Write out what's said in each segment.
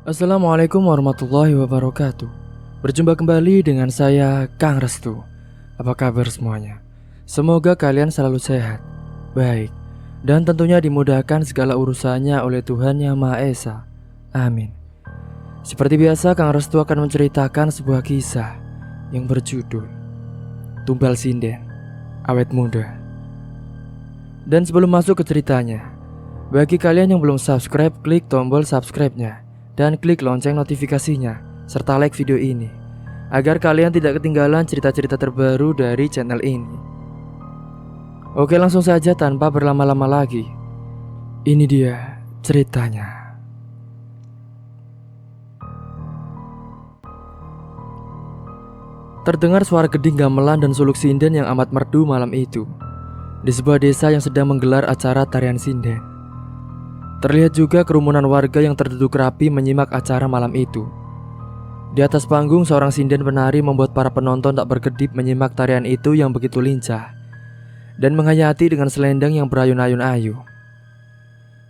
Assalamualaikum warahmatullahi wabarakatuh. Berjumpa kembali dengan saya, Kang Restu. Apa kabar semuanya? Semoga kalian selalu sehat, baik, dan tentunya dimudahkan segala urusannya oleh Tuhan Yang Maha Esa. Amin. Seperti biasa, Kang Restu akan menceritakan sebuah kisah yang berjudul Tumbal Sinden, Awet Muda. Dan sebelum masuk ke ceritanya, bagi kalian yang belum subscribe, klik tombol subscribe-nya dan klik lonceng notifikasinya, serta like video ini, agar kalian tidak ketinggalan cerita-cerita terbaru dari channel ini. Oke, langsung saja tanpa berlama-lama lagi. Ini dia ceritanya. Terdengar suara geding gamelan dan suluk sinden yang amat merdu malam itu, di sebuah desa yang sedang menggelar acara tarian sinden. Terlihat juga kerumunan warga yang terduduk rapi menyimak acara malam itu. Di atas panggung, seorang sinden penari membuat para penonton tak berkedip menyimak tarian itu yang begitu lincah dan menghayati dengan selendang yang berayun-ayun-ayu.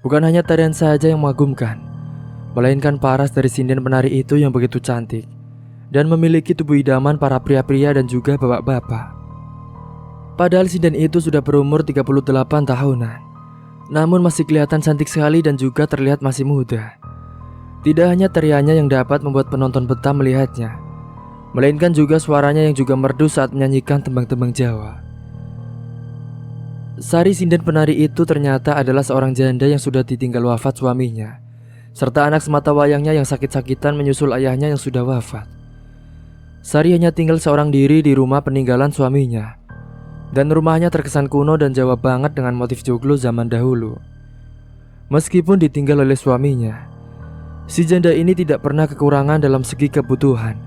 Bukan hanya tarian saja yang mengagumkan, melainkan paras dari sinden penari itu yang begitu cantik dan memiliki tubuh idaman para pria-pria dan juga bapak-bapak. Padahal sinden itu sudah berumur 38 tahunan, namun masih kelihatan cantik sekali dan juga terlihat masih muda. Tidak hanya tariannya yang dapat membuat penonton betah melihatnya, melainkan juga suaranya yang juga merdu saat menyanyikan tembang-tembang Jawa. Sari, sinden penari itu ternyata adalah seorang janda yang sudah ditinggal wafat suaminya, serta anak semata wayangnya yang sakit-sakitan menyusul ayahnya yang sudah wafat. Sari hanya tinggal seorang diri di rumah peninggalan suaminya, dan rumahnya terkesan kuno dan Jawa banget dengan motif joglo zaman dahulu. Meskipun ditinggal oleh suaminya, si janda ini tidak pernah kekurangan dalam segi kebutuhan,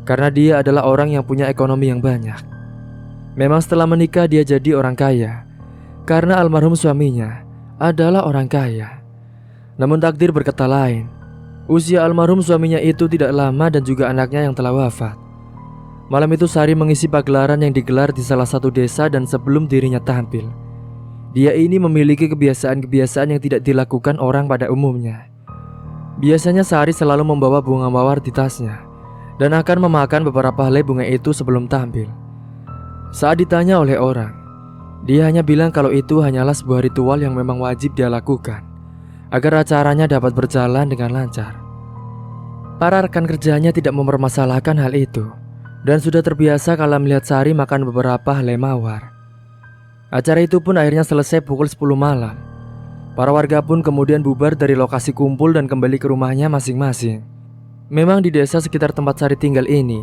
karena dia adalah orang yang punya ekonomi yang banyak. Memang setelah menikah dia jadi orang kaya, karena almarhum suaminya adalah orang kaya. Namun takdir berkata lain. Usia almarhum suaminya itu tidak lama dan juga anaknya yang telah wafat. Malam itu Sari mengisi pagelaran yang digelar di salah satu desa, dan sebelum dirinya tampil, dia ini memiliki kebiasaan-kebiasaan yang tidak dilakukan orang pada umumnya. Biasanya Sari selalu membawa bunga mawar di tasnya dan akan memakan beberapa helai bunga itu sebelum tampil. Saat ditanya oleh orang, dia hanya bilang kalau itu hanyalah sebuah ritual yang memang wajib dia lakukan agar acaranya dapat berjalan dengan lancar. Para rekan kerjanya tidak mempermasalahkan hal itu dan sudah terbiasa kalau melihat Sari makan beberapa helai mawar. Acara itu pun akhirnya selesai pukul 10 malam. Para warga pun kemudian bubar dari lokasi kumpul dan kembali ke rumahnya masing-masing. Memang di desa sekitar tempat Sari tinggal ini,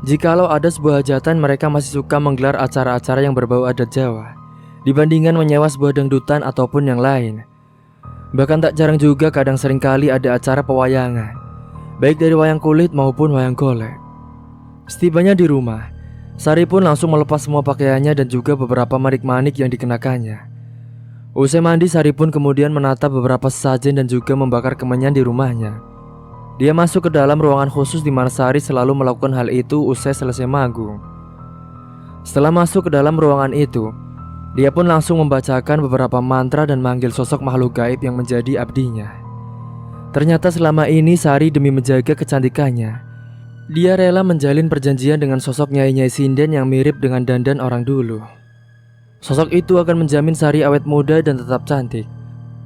jikalau ada sebuah hajatan, mereka masih suka menggelar acara-acara yang berbau adat Jawa dibandingkan menyewa sebuah dangdutan ataupun yang lain. Bahkan tak jarang juga kadang seringkali ada acara pewayangan, baik dari wayang kulit maupun wayang golek. Setibanya di rumah, Sari pun langsung melepas semua pakaiannya dan juga beberapa manik-manik yang dikenakannya. Usai mandi, Sari pun kemudian menata beberapa sesajen dan juga membakar kemenyan di rumahnya. Dia masuk ke dalam ruangan khusus di mana Sari selalu melakukan hal itu usai selesai manggung. Setelah masuk ke dalam ruangan itu, dia pun langsung membacakan beberapa mantra dan manggil sosok makhluk gaib yang menjadi abdinya. Ternyata selama ini Sari demi menjaga kecantikannya, dia rela menjalin perjanjian dengan sosok nyai-nyai sinden yang mirip dengan dandan orang dulu. Sosok itu akan menjamin Sari awet muda dan tetap cantik,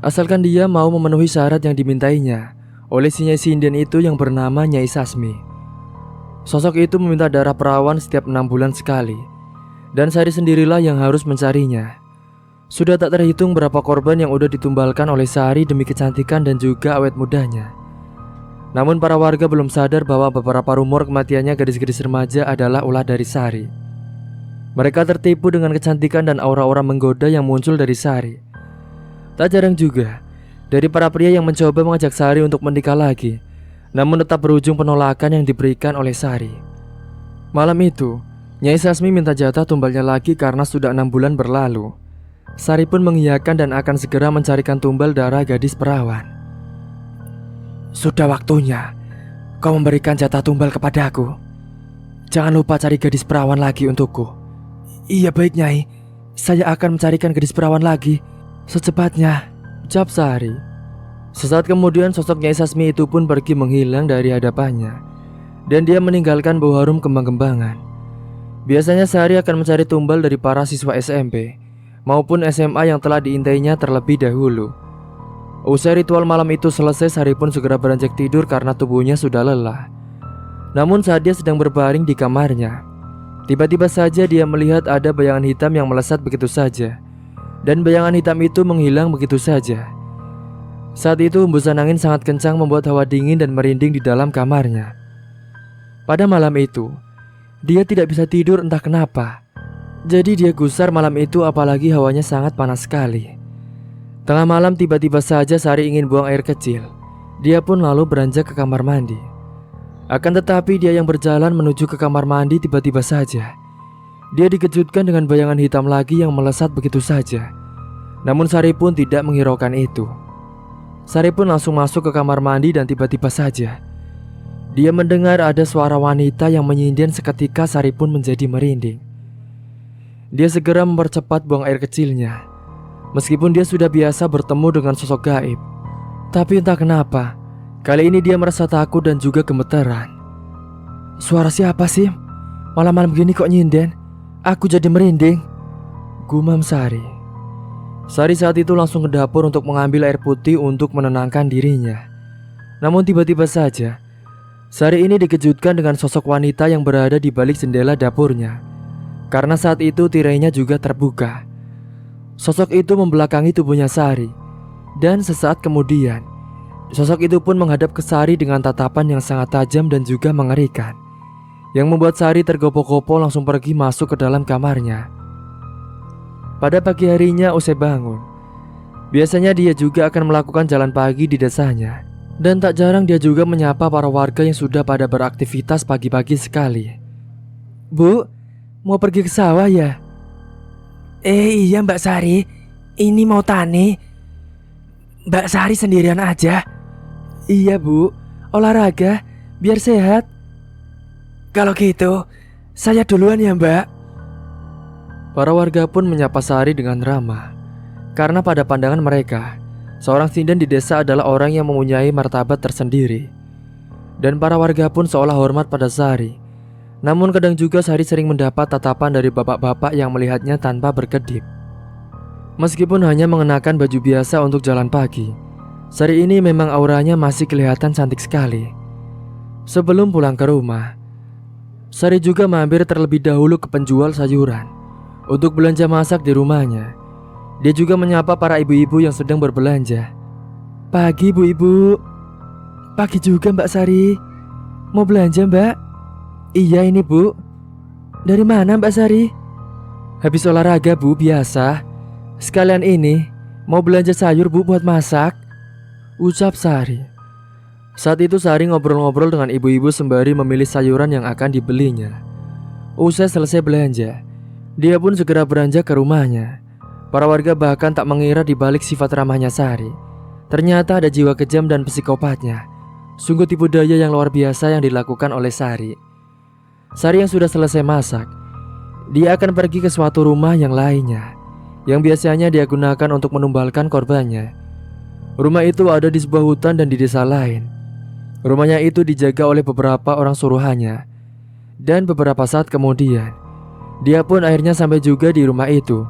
asalkan dia mau memenuhi syarat yang dimintainya oleh si nyai sinden itu yang bernama Nyai Sasmi. Sosok itu meminta darah perawan setiap 6 bulan sekali, dan Sari sendirilah yang harus mencarinya. Sudah tak terhitung berapa korban yang udah ditumbalkan oleh Sari demi kecantikan dan juga awet mudanya. Namun para warga belum sadar bahwa beberapa rumor kematiannya gadis-gadis remaja adalah ulah dari Sari. Mereka tertipu dengan kecantikan dan aura-aura menggoda yang muncul dari Sari. Tak jarang juga dari para pria yang mencoba mengajak Sari untuk menikah lagi, namun tetap berujung penolakan yang diberikan oleh Sari. Malam itu, Nyai Sasmi minta jatah tumbalnya lagi karena sudah 6 bulan berlalu. Sari pun mengiyakan dan akan segera mencarikan tumbal darah gadis perawan. Sudah waktunya kau memberikan jatah tumbal kepadaku. Jangan lupa cari gadis perawan lagi untukku. Iya baik Nyai, saya akan mencarikan gadis perawan lagi secepatnya, jawab Sari. Sesaat kemudian sosok Nyai Sasmi itu pun pergi menghilang dari hadapannya, dan dia meninggalkan bau harum kembang-kembangan. Biasanya Sari akan mencari tumbal dari para siswa SMP maupun SMA yang telah diintainya terlebih dahulu. Usai ritual malam itu selesai, Sari pun segera beranjak tidur karena tubuhnya sudah lelah. Namun saat dia sedang berbaring di kamarnya, tiba-tiba saja dia melihat ada bayangan hitam yang melesat begitu saja, dan bayangan hitam itu menghilang begitu saja. Saat itu hembusan angin sangat kencang membuat hawa dingin dan merinding di dalam kamarnya. Pada malam itu, dia tidak bisa tidur entah kenapa. Jadi dia gusar malam itu, apalagi hawanya sangat panas sekali. Tengah malam tiba-tiba saja Sari ingin buang air kecil. Dia pun lalu beranjak ke kamar mandi. Akan tetapi dia yang berjalan menuju ke kamar mandi, tiba-tiba saja dia dikejutkan dengan bayangan hitam lagi yang melesat begitu saja. Namun Sari pun tidak menghiraukan itu. Sari pun langsung masuk ke kamar mandi dan tiba-tiba saja dia mendengar ada suara wanita yang menyindir. Seketika Sari pun menjadi merinding. Dia segera mempercepat buang air kecilnya. Meskipun dia sudah biasa bertemu dengan sosok gaib, tapi entah kenapa kali ini dia merasa takut dan juga gemeteran. Suara siapa sih? Malam-malam gini kok nyinden? Aku jadi merinding, gumam Sari. Sari saat itu langsung ke dapur untuk mengambil air putih untuk menenangkan dirinya. Namun tiba-tiba saja Sari ini dikejutkan dengan sosok wanita yang berada di balik jendela dapurnya. Karena saat itu tirainya juga terbuka. Sosok itu membelakangi tubuhnya Sari, dan sesaat kemudian sosok itu pun menghadap ke Sari dengan tatapan yang sangat tajam dan juga mengerikan, yang membuat Sari tergopoh-gopoh langsung pergi masuk ke dalam kamarnya. Pada pagi harinya usai bangun, biasanya dia juga akan melakukan jalan pagi di desanya. Dan tak jarang dia juga menyapa para warga yang sudah pada beraktivitas pagi-pagi sekali. Bu, mau pergi ke sawah ya? Iya Mbak Sari, ini mau tani. Mbak Sari sendirian aja? Iya Bu, olahraga biar sehat. Kalau gitu, saya duluan ya Mbak. Para warga pun menyapa Sari dengan ramah. Karena pada pandangan mereka, seorang sinden di desa adalah orang yang mempunyai martabat tersendiri. Dan para warga pun seolah hormat pada Sari. Namun kadang juga Sari sering mendapat tatapan dari bapak-bapak yang melihatnya tanpa berkedip. Meskipun hanya mengenakan baju biasa untuk jalan pagi, Sari ini memang auranya masih kelihatan cantik sekali. Sebelum pulang ke rumah, Sari juga mampir terlebih dahulu ke penjual sayuran untuk belanja masak di rumahnya. Dia juga menyapa para ibu-ibu yang sedang berbelanja. Pagi bu-ibu. Pagi juga Mbak Sari. Mau belanja Mbak? Iya ini Bu. Dari mana Mbak Sari? Habis olahraga Bu, biasa. Sekalian ini mau belanja sayur Bu buat masak, ucap Sari. Saat itu Sari ngobrol-ngobrol dengan ibu-ibu sembari memilih sayuran yang akan dibelinya. Usai selesai belanja, dia pun segera beranjak ke rumahnya. Para warga bahkan tak mengira di balik sifat ramahnya Sari, ternyata ada jiwa kejam dan psikopatnya. Sungguh tipu daya yang luar biasa yang dilakukan oleh Sari. Sari yang sudah selesai masak, dia akan pergi ke suatu rumah yang lainnya, yang biasanya dia gunakan untuk menumbalkan korbannya. Rumah itu ada di sebuah hutan dan di desa lain. Rumahnya itu dijaga oleh beberapa orang suruhannya. Dan beberapa saat kemudian, dia pun akhirnya sampai juga di rumah itu.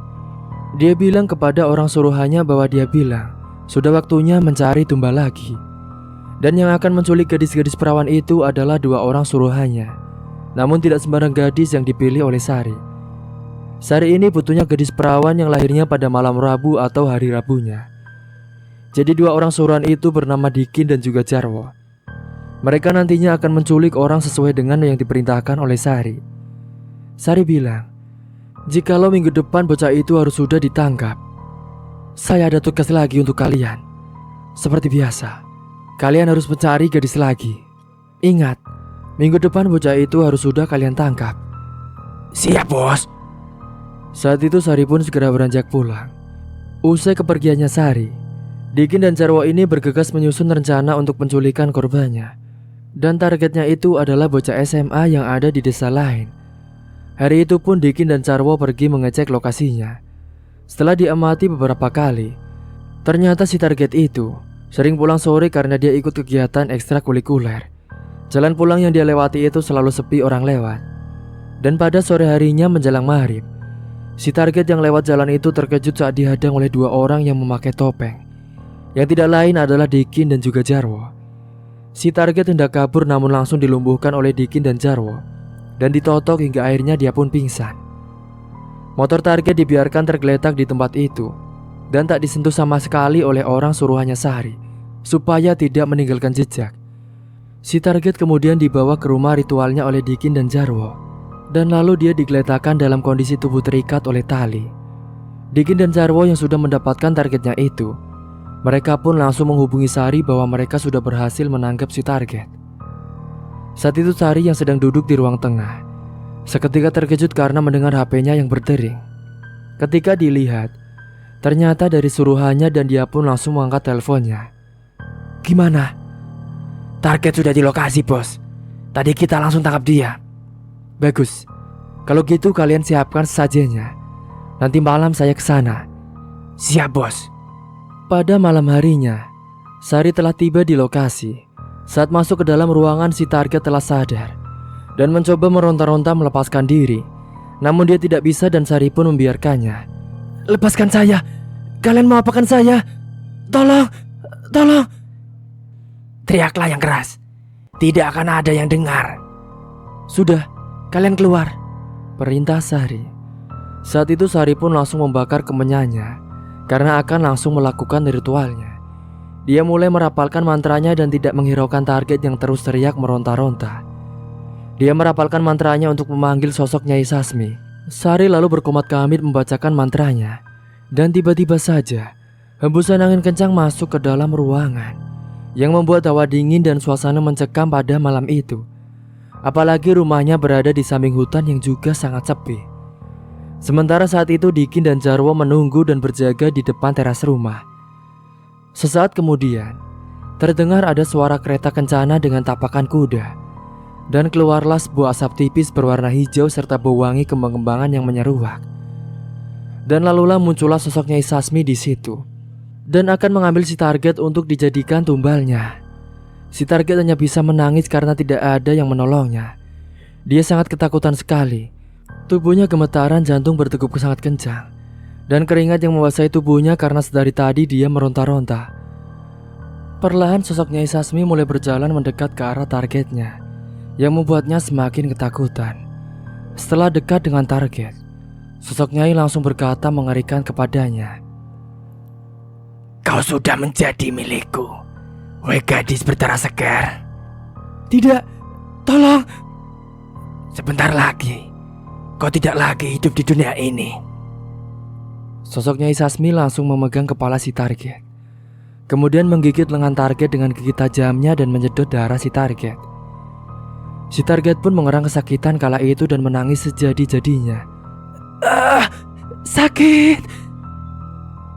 Dia bilang kepada orang suruhannya bahwa dia bilang sudah waktunya mencari tumbal lagi. Dan yang akan menculik gadis-gadis perawan itu adalah 2 orang suruhannya. Namun tidak sembarang gadis yang dipilih oleh Sari. Sari ini butuhnya gadis perawan yang lahirnya pada malam Rabu atau hari Rabunya. Jadi 2 orang suruhan itu bernama Dikin dan juga Jarwo. Mereka nantinya akan menculik orang sesuai dengan yang diperintahkan oleh Sari. Sari bilang, jikalau minggu depan bocah itu harus sudah ditangkap, saya ada tugas lagi untuk kalian. Seperti biasa, kalian harus mencari gadis lagi. Ingat, minggu depan bocah itu harus sudah kalian tangkap. Siap bos. Saat itu Sari pun segera beranjak pulang. Usai kepergiannya Sari, Dikin dan Jarwo ini bergegas menyusun rencana untuk penculikan korbannya. Dan targetnya itu adalah bocah SMA yang ada di desa lain. Hari itu pun Dikin dan Jarwo pergi mengecek lokasinya. Setelah diamati beberapa kali, ternyata si target itu Sering pulang sore karena dia ikut kegiatan ekstrakurikuler. Jalan pulang yang dia lewati itu selalu sepi orang lewat. Dan pada sore harinya menjelang maghrib, si target yang lewat jalan itu terkejut saat dihadang oleh 2 orang yang memakai topeng. Yang tidak lain adalah Dikin dan juga Jarwo. Si target hendak kabur namun langsung dilumpuhkan oleh Dikin dan Jarwo dan ditotok hingga akhirnya dia pun pingsan. Motor target dibiarkan tergeletak di tempat itu dan tak disentuh sama sekali oleh orang suruhannya Sari supaya tidak meninggalkan jejak. Si target kemudian dibawa ke rumah ritualnya oleh Dikin dan Jarwo, dan lalu dia digeletakkan dalam kondisi tubuh terikat oleh tali. Dikin dan Jarwo yang sudah mendapatkan targetnya itu, mereka pun langsung menghubungi Sari bahwa mereka sudah berhasil menangkap si target. Saat itu Sari yang sedang duduk di ruang tengah seketika terkejut karena mendengar HP-nya yang berdering. Ketika dilihat, ternyata dari suruhannya dan dia pun langsung mengangkat teleponnya. "Gimana?" "Target sudah di lokasi, bos. Tadi kita langsung tangkap dia." "Bagus. Kalau gitu kalian siapkan sesajennya. Nanti malam saya ke sana." "Siap, bos." Pada malam harinya, Sari telah tiba di lokasi. Saat masuk ke dalam ruangan, si target telah sadar dan mencoba meronta-ronta melepaskan diri. Namun dia tidak bisa dan Sari pun membiarkannya. "Lepaskan saya! Kalian mau apakan saya? Tolong! Tolong!" "Teriaklah yang keras. Tidak akan ada yang dengar." "Sudah, kalian keluar," perintah Sari. Saat itu Sari pun langsung membakar kemenyannya karena akan langsung melakukan ritualnya. Dia mulai merapalkan mantranya dan tidak menghiraukan target yang terus teriak meronta-ronta. Dia merapalkan mantranya untuk memanggil sosok Nyai Sasmi. Sari lalu berkomat-kamit membacakan mantranya. Dan tiba-tiba saja hembusan angin kencang masuk ke dalam ruangan yang membuat hawa dingin dan suasana mencekam pada malam itu. Apalagi rumahnya berada di samping hutan yang juga sangat sepi. Sementara saat itu Dikin dan Jarwo menunggu dan berjaga di depan teras rumah. Sesaat kemudian terdengar ada suara kereta kencana dengan tapakan kuda. Dan keluarlah sebuah asap tipis berwarna hijau serta bau wangi kembang-kembangan yang menyeruak. Dan lalulah muncullah sosok Nyai Sasmi di situ dan akan mengambil si target untuk dijadikan tumbalnya. Si target hanya bisa menangis karena tidak ada yang menolongnya. Dia sangat ketakutan sekali. Tubuhnya gemetaran, jantung berdegup sangat kencang, dan keringat yang membasahi tubuhnya karena sedari tadi dia meronta-ronta. Perlahan sosok Nyai Sasmi mulai berjalan mendekat ke arah targetnya, yang membuatnya semakin ketakutan. Setelah dekat dengan target, sosok Nyai langsung berkata mengerikan kepadanya, "Kau sudah menjadi milikku, wahai gadis berdarah segar." "Tidak, tolong." "Sebentar lagi, kau tidak lagi hidup di dunia ini." Sosok Nyai Sasmi langsung memegang kepala si target, kemudian menggigit lengan target dengan gigi tajamnya dan menyedot darah si target. Si target pun mengerang kesakitan kala itu dan menangis sejadi-jadinya. Sakit."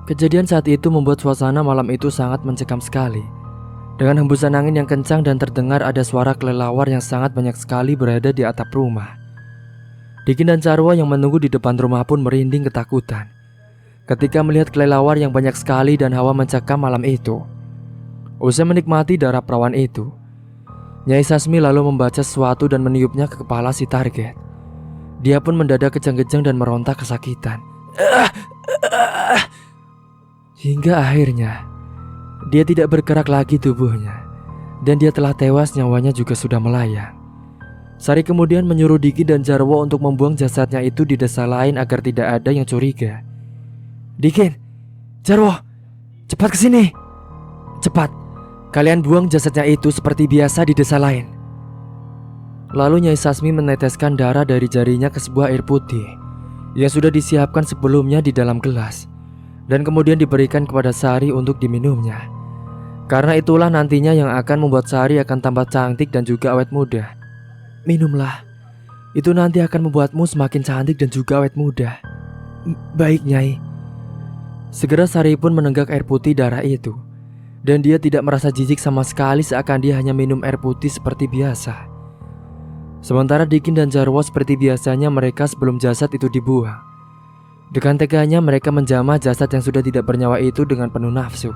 Kejadian saat itu membuat suasana malam itu sangat mencekam sekali. Dengan hembusan angin yang kencang dan terdengar ada suara kelelawar yang sangat banyak sekali berada di atap rumah. Dikin dan Jarwo yang menunggu di depan rumah pun merinding ketakutan ketika melihat kelelawar yang banyak sekali dan hawa mencekam malam itu. Usai menikmati darah perawan itu, Nyai Sasmi lalu membaca sesuatu dan meniupnya ke kepala si target. Dia pun mendadak kejang-kejang dan meronta kesakitan. Hingga akhirnya dia tidak bergerak lagi tubuhnya, dan dia telah tewas, nyawanya juga sudah melayang. Sari kemudian menyuruh Dikin dan Jarwo untuk membuang jasadnya itu di desa lain agar tidak ada yang curiga. "Dikin, Jarwo, cepat kesini. Cepat, kalian buang jasadnya itu seperti biasa di desa lain." Lalu Nyai Sasmi meneteskan darah dari jarinya ke sebuah air putih yang sudah disiapkan sebelumnya di dalam gelas, dan kemudian diberikan kepada Sari untuk diminumnya. Karena itulah nantinya yang akan membuat Sari akan tambah cantik dan juga awet muda. "Minumlah, itu nanti akan membuatmu semakin cantik dan juga awet muda." "Baik, Nyai." Segera Sari pun menenggak air putih darah itu, dan dia tidak merasa jijik sama sekali seakan dia hanya minum air putih seperti biasa. Sementara Dikin dan Jarwo seperti biasanya mereka sebelum jasad itu dibuang. Dengan teganya mereka menjamah jasad yang sudah tidak bernyawa itu dengan penuh nafsu.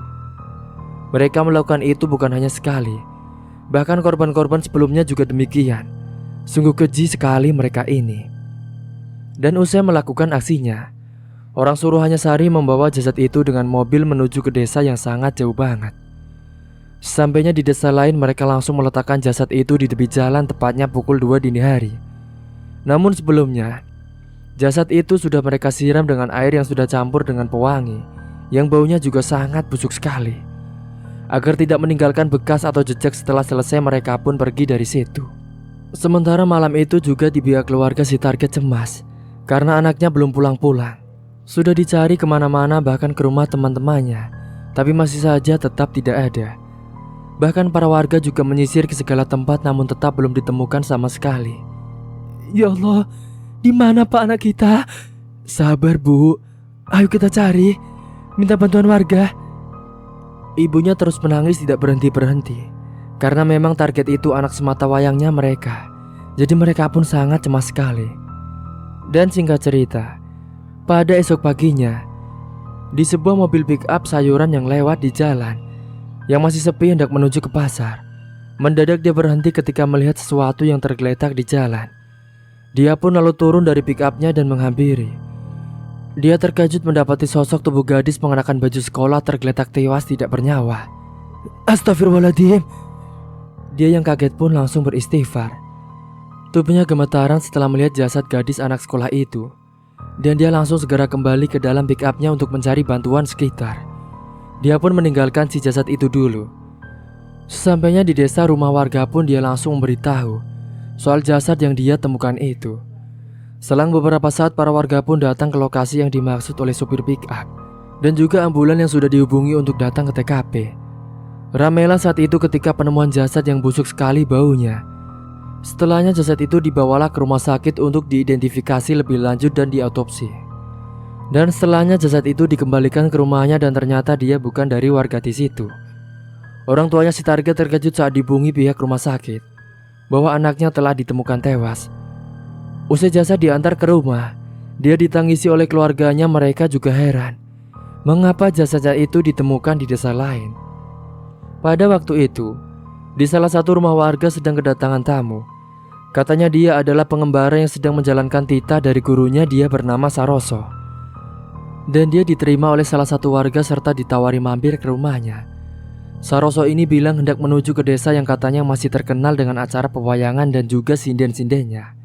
Mereka melakukan itu bukan hanya sekali, bahkan korban-korban sebelumnya juga demikian. Sungguh keji sekali mereka ini. Dan usai melakukan aksinya, orang suruhannya Sari membawa jasad itu dengan mobil menuju ke desa yang sangat jauh banget. Sampainya di desa lain, mereka langsung meletakkan jasad itu di tepi jalan tepatnya pukul 2 dini hari. Namun sebelumnya, jasad itu sudah mereka siram dengan air yang sudah campur dengan pewangi, yang baunya juga sangat busuk sekali. Agar tidak meninggalkan bekas atau jejak setelah selesai, mereka pun pergi dari situ. Sementara malam itu juga di pihak keluarga si target cemas karena anaknya belum pulang-pulang. Sudah dicari kemana-mana, bahkan ke rumah teman-temannya, tapi masih saja tetap tidak ada. Bahkan para warga juga menyisir ke segala tempat, namun tetap belum ditemukan sama sekali. Ya Allah, di mana Pak anak kita? Sabar Bu, ayo kita cari, minta bantuan warga. Ibunya terus menangis tidak berhenti-berhenti karena memang target itu anak semata wayangnya mereka. Jadi mereka pun sangat cemas sekali. Dan singkat cerita, pada esok paginya, di sebuah mobil pick up sayuran yang lewat di jalan yang masih sepi hendak menuju ke pasar, mendadak dia berhenti ketika melihat sesuatu yang tergeletak di jalan. Dia pun lalu turun dari pick up-nya dan menghampiri. Dia terkejut mendapati sosok tubuh gadis mengenakan baju sekolah tergeletak tewas tidak bernyawa. Astagfirullahaladzim. Dia yang kaget pun langsung beristighfar. Tubuhnya gemetaran setelah melihat jasad gadis anak sekolah itu, dan dia langsung segera kembali ke dalam pick up-nya untuk mencari bantuan sekitar. Dia pun meninggalkan si jasad itu dulu. Sesampainya di desa rumah warga pun dia langsung memberitahu soal jasad yang dia temukan itu. Selang beberapa saat para warga pun datang ke lokasi yang dimaksud oleh sopir pick up, dan juga ambulan yang sudah dihubungi untuk datang ke TKP. Ramailah saat itu ketika penemuan jasad yang busuk sekali baunya. Setelahnya jasad itu dibawalah ke rumah sakit untuk diidentifikasi lebih lanjut dan diautopsi. Dan setelahnya jasad itu dikembalikan ke rumahnya dan ternyata dia bukan dari warga di situ. Orang tuanya si target terkejut saat dihubungi pihak rumah sakit bahwa anaknya telah ditemukan tewas. Usai jasad diantar ke rumah, dia ditangisi oleh keluarganya. Mereka juga heran mengapa jasad itu ditemukan di desa lain. Pada waktu itu, di salah satu rumah warga sedang kedatangan tamu. Katanya dia adalah pengembara yang sedang menjalankan titah dari gurunya, dia bernama Saroso. Dan dia diterima oleh salah satu warga serta ditawari mampir ke rumahnya. Saroso ini bilang hendak menuju ke desa yang katanya masih terkenal dengan acara pewayangan dan juga sinden-sindennya.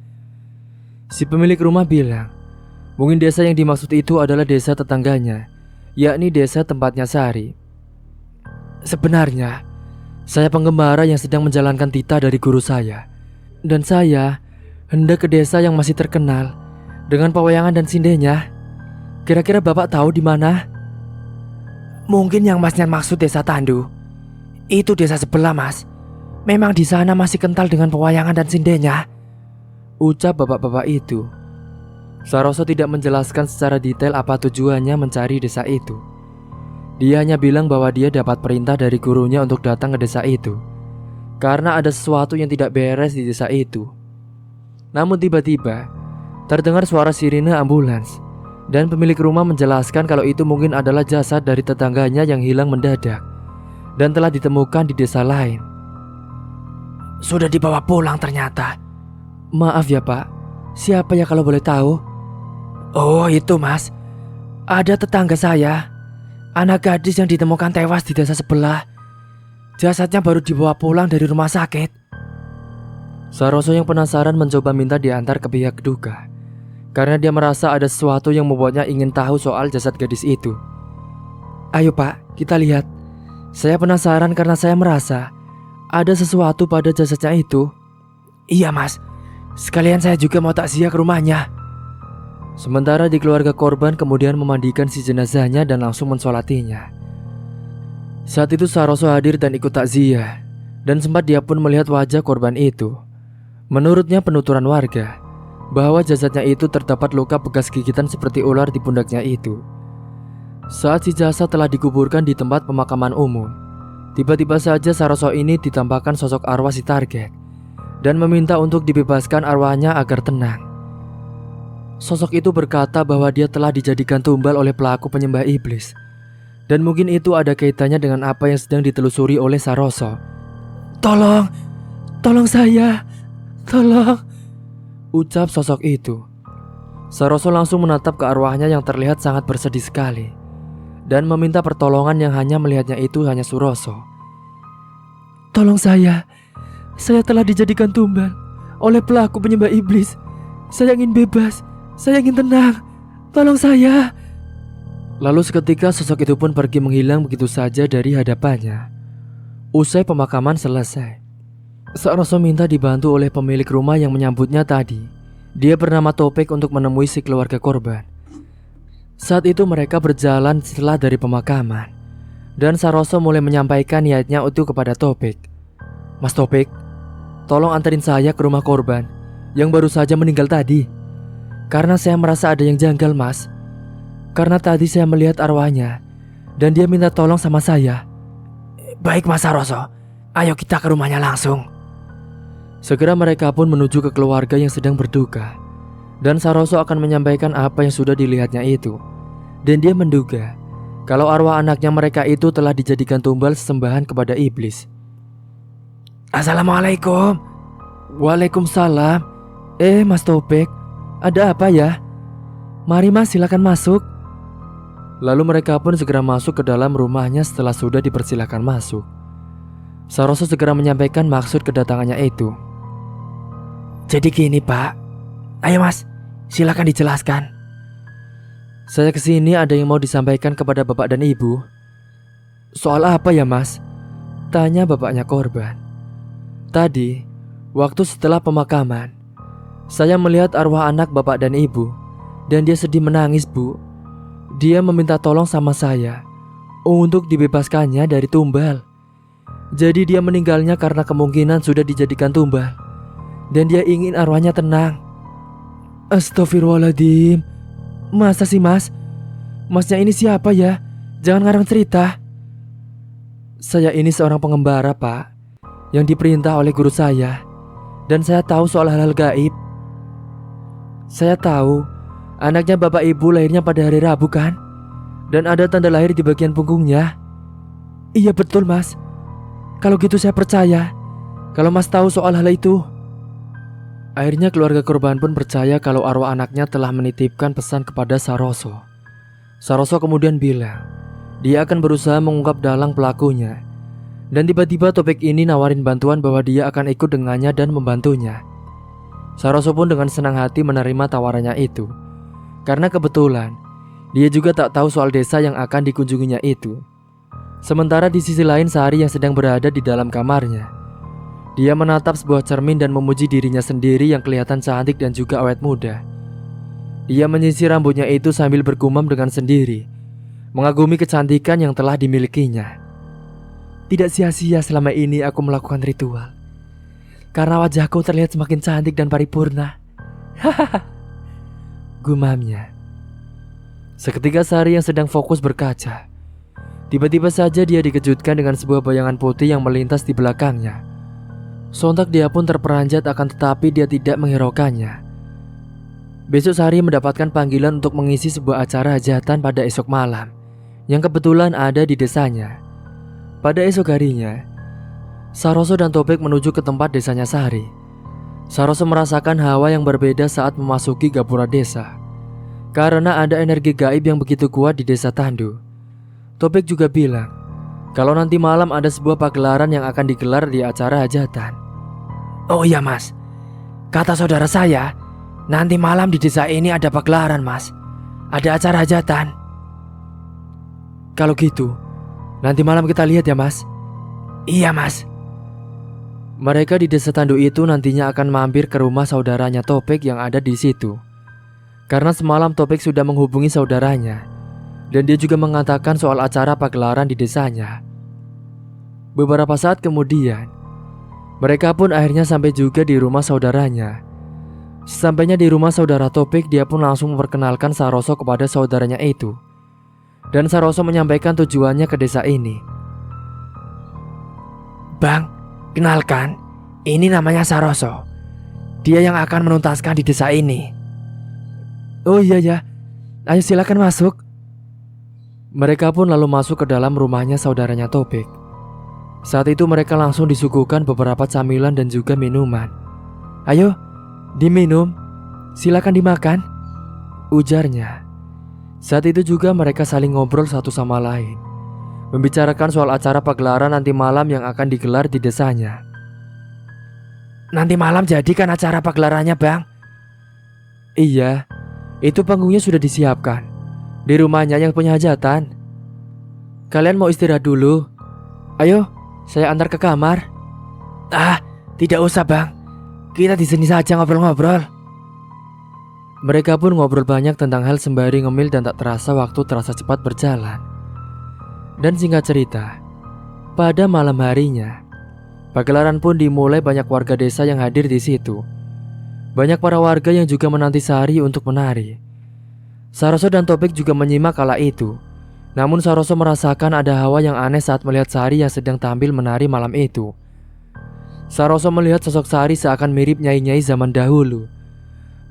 Si pemilik rumah bilang, mungkin desa yang dimaksud itu adalah desa tetangganya, yakni desa tempatnya Sari. Sebenarnya, saya pengembara yang sedang menjalankan titah dari guru saya, dan saya hendak ke desa yang masih terkenal dengan pewayangan dan sindennya. Kira-kira Bapak tahu di mana? Mungkin yang Masnya maksud desa Tandu. Itu desa sebelah, Mas. Memang di sana masih kental dengan pewayangan dan sindennya, ucap bapak-bapak itu. Saroso tidak menjelaskan secara detail apa tujuannya mencari desa itu. Dia hanya bilang bahwa dia dapat perintah dari gurunya untuk datang ke desa itu karena ada sesuatu yang tidak beres di desa itu. Namun tiba-tiba terdengar suara sirine ambulans, dan pemilik rumah menjelaskan kalau itu mungkin adalah jasad dari tetangganya yang hilang mendadak dan telah ditemukan di desa lain. Sudah dibawa pulang ternyata. Maaf ya Pak, siapa ya kalau boleh tahu? Oh itu Mas, ada tetangga saya, anak gadis yang ditemukan tewas di desa sebelah. Jasadnya baru dibawa pulang dari rumah sakit. Saroso yang penasaran mencoba minta diantar ke pihak duka karena dia merasa ada sesuatu yang membuatnya ingin tahu soal jasad gadis itu. Ayo Pak, kita lihat. Saya penasaran karena saya merasa ada sesuatu pada jasadnya itu. Iya Mas, sekalian saya juga mau takziah ke rumahnya. Sementara di keluarga korban kemudian memandikan si jenazahnya dan langsung mensolatinya. Saat itu Saroso hadir dan ikut takziah, dan sempat dia pun melihat wajah korban itu. Menurutnya penuturan warga bahwa jasadnya itu terdapat luka bekas gigitan seperti ular di pundaknya itu. Saat si jasad telah dikuburkan di tempat pemakaman umum, tiba-tiba saja Saroso ini ditampakkan sosok arwah si target dan meminta untuk dibebaskan arwahnya agar tenang. Sosok itu berkata bahwa dia telah dijadikan tumbal oleh pelaku penyembah iblis Dan mungkin itu ada kaitannya dengan apa yang sedang ditelusuri oleh Saroso. Tolong saya, tolong. Ucap sosok itu. Saroso langsung menatap ke arwahnya yang terlihat sangat bersedih sekali dan meminta pertolongan yang hanya melihatnya itu hanya Suroso. Tolong saya telah dijadikan tumbal oleh pelaku penyembah iblis. Saya ingin bebas, saya ingin tenang. Tolong saya. Lalu seketika sosok itu pun pergi menghilang begitu saja dari hadapannya. Usai pemakaman selesai, Saroso minta dibantu oleh pemilik rumah yang menyambutnya tadi. Dia bernama Topik untuk menemui si keluarga korban. Saat itu mereka berjalan setelah dari pemakaman, dan Saroso mulai menyampaikan niatnya itu kepada Topik. Mas Topik, tolong anterin saya ke rumah korban yang baru saja meninggal tadi. Karena saya merasa ada yang janggal, Mas. Karena tadi saya melihat arwahnya dan dia minta tolong sama saya. Baik Mas Saroso, ayo kita ke rumahnya langsung. Segera mereka pun menuju ke keluarga yang sedang berduka, dan Saroso akan menyampaikan apa yang sudah dilihatnya itu. Dan dia menduga kalau arwah anaknya mereka itu telah dijadikan tumbal sesembahan kepada iblis. Assalamualaikum. Waalaikumsalam. Mas Topik, ada apa ya? Mari Mas, silakan masuk. Lalu mereka pun segera masuk ke dalam rumahnya setelah sudah dipersilakan masuk. Saroso segera menyampaikan maksud kedatangannya itu. Jadi gini Pak, ayo Mas, silakan dijelaskan. Saya kesini ada yang mau disampaikan kepada Bapak dan Ibu. Soal apa ya Mas? Tanya bapaknya korban. Tadi, waktu setelah pemakaman, saya melihat arwah anak Bapak dan Ibu, dan dia sedih menangis Bu. Dia meminta tolong sama saya untuk dibebaskannya dari tumbal. Jadi dia meninggalnya karena kemungkinan sudah dijadikan tumbal, dan dia ingin arwahnya tenang. Astagfirullahaladzim. Masa sih Mas? Masnya ini siapa ya? Jangan ngarang cerita. Saya ini seorang pengembara Pak, yang diperintah oleh guru saya. Dan saya tahu soal hal-hal gaib. Saya tahu anaknya Bapak Ibu lahirnya pada hari Rabu kan? Dan ada tanda lahir di bagian punggungnya. Iya betul Mas. Kalau gitu saya percaya kalau Mas tahu soal hal itu. Akhirnya keluarga korban pun percaya kalau arwah anaknya telah menitipkan pesan kepada Saroso. Saroso kemudian bilang dia akan berusaha mengungkap dalang pelakunya. Dan tiba-tiba Topik ini nawarin bantuan bahwa dia akan ikut dengannya dan membantunya. Saroso pun dengan senang hati menerima tawarannya itu, karena kebetulan dia juga tak tahu soal desa yang akan dikunjunginya itu. Sementara di sisi lain Sari yang sedang berada di dalam kamarnya. Dia menatap sebuah cermin dan memuji dirinya sendiri yang kelihatan cantik dan juga awet muda. Dia menyisir rambutnya itu sambil bergumam dengan sendiri, mengagumi kecantikan yang telah dimilikinya. Tidak sia-sia selama ini aku melakukan ritual, karena wajahku terlihat semakin cantik dan paripurna. Hahaha, gumamnya. Seketika Sari yang sedang fokus berkaca, tiba-tiba saja dia dikejutkan dengan sebuah bayangan putih yang melintas di belakangnya. Sontak dia pun terperanjat, akan tetapi dia tidak menghiraukannya. Besok Sari mendapatkan panggilan untuk mengisi sebuah acara hajatan pada esok malam, yang kebetulan ada di desanya. Pada esok harinya, Saroso dan Topik menuju ke tempat desanya Sari. Saroso merasakan hawa yang berbeda saat memasuki gapura desa, karena ada energi gaib yang begitu kuat di desa Tandu. Topik juga bilang kalau nanti malam ada sebuah pagelaran yang akan digelar di acara hajatan. Oh iya Mas, kata saudara saya, nanti malam di desa ini ada pagelaran Mas. Ada acara hajatan. Kalau gitu, nanti malam kita lihat ya Mas. Iya Mas. Mereka di desa Tandu itu nantinya akan mampir ke rumah saudaranya Topik yang ada di situ. Karena semalam Topik sudah menghubungi saudaranya, dan dia juga mengatakan soal acara pagelaran di desanya. Beberapa saat kemudian, mereka pun akhirnya sampai juga di rumah saudaranya. Sesampainya di rumah saudara Topik, dia pun langsung memperkenalkan Saroso kepada saudaranya itu. Dan Saroso menyampaikan tujuannya ke desa ini. Bang, kenalkan, ini namanya Saroso. Dia yang akan menuntaskan di desa ini. Oh iya ya, ayo silakan masuk. Mereka pun lalu masuk ke dalam rumahnya saudaranya Topik. Saat itu mereka langsung disuguhkan beberapa camilan dan juga minuman. "Ayo, diminum, silakan dimakan," ujarnya. Saat itu juga mereka saling ngobrol satu sama lain, membicarakan soal acara pagelaran nanti malam yang akan digelar di desanya. "Nanti malam jadi kan acara pagelarannya, Bang?" "Iya, itu panggungnya sudah disiapkan di rumahnya yang punya hajatan. Kalian mau istirahat dulu? Ayo, saya antar ke kamar." "Ah, tidak usah, Bang. Kita di sini saja ngobrol-ngobrol." Mereka pun ngobrol banyak tentang hal sembari ngemil dan tak terasa waktu terasa cepat berjalan. Dan singkat cerita, pada malam harinya, pagelaran pun dimulai. Banyak warga desa yang hadir di situ. Banyak para warga yang juga menanti Sari untuk menari. Saroso dan Topik juga menyimak kala itu. Namun Saroso merasakan ada hawa yang aneh saat melihat Sari yang sedang tampil menari malam itu. Saroso melihat sosok Sari seakan mirip nyai-nyai zaman dahulu.